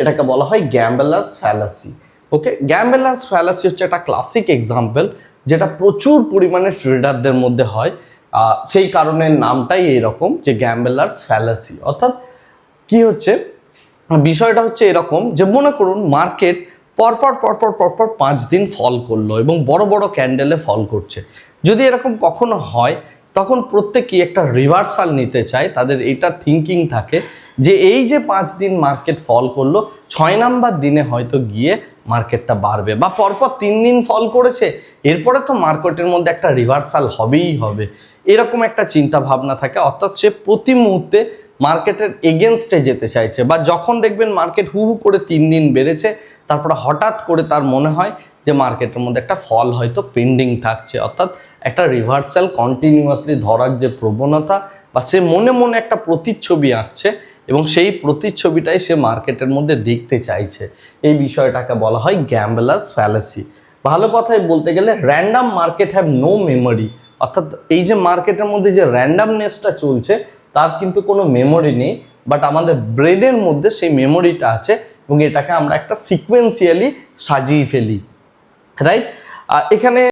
এটাকে বলা হয় গ্যাম্বলার্স ফ্যালাসি। ওকে, গ্যাম্বলার্স ফ্যালাসি হচ্ছে একটা ক্লাসিক এক্সাম্পল যেটা প্রচুর পরিমাণে ট্রেডারদের মধ্যে হয়, সেই কারণে নামটাই এরকম যে গ্যাম্বলার্স ফ্যালাসি। অর্থাৎ কি হচ্ছে, বিষয়টা হচ্ছে এরকম যে মনে করুন মার্কেট পরপর 5 দিন ফল করলো এবং বড় বড় ক্যান্ডেলে ফল করছে। যদি এরকম কখনো হয় তখন প্রত্যেকেই একটা রিভার্সাল নিতে চায়, তাদের এটা থিঙ্কিং থাকে যে এই যে 5 দিন মার্কেট ফল করলো, 6 নাম্বার দিনে হয়তো গিয়ে মার্কেটটা বাড়বে, বা পরপর 3 দিন ফল করেছে এরপরে তো মার্কেটের মধ্যে একটা রিভার্সাল হবেই হবে, এরকম একটা চিন্তা ভাবনা থাকে। অর্থাৎ সে প্রতি মুহূর্তে মার্কেটের এগেনস্টে যেতে চাইছে, বা যখন দেখবেন মার্কেট হু হু করে 3 দিন বেড়েছে তারপরে হঠাৎ করে তার মনে হয় যে মার্কেটের মধ্যে একটা ফল হয়তো পেন্ডিং থাকছে, অর্থাৎ একটা রিভার্সাল কন্টিনিউয়াসলি ধরার যে প্রবণতা, বা সে মনে মনে একটা প্রতিচ্ছবি আঁকছে এবং সেই প্রতিচ্ছবিটাই সে মার্কেটের মধ্যে দেখতে চাইছে, এই বিষয়টাকে বলা হয় গ্যাম্বলার্স ফ্যালাসি। ভালো কথায় বলতে গেলে random market have no memory, অর্থাৎ এই যে মার্কেটের মধ্যে যে র্যান্ডামনেসটা চলছে তার কিন্তু কোনো মেমোরি নেই, বাট আমাদের ব্রেনের মধ্যে সেই মেমোরিটা আছে এবং এটাকে আমরা একটা সিকোয়েন্সিয়ালি সাজিয়ে ফেলি, রাইট? এখানে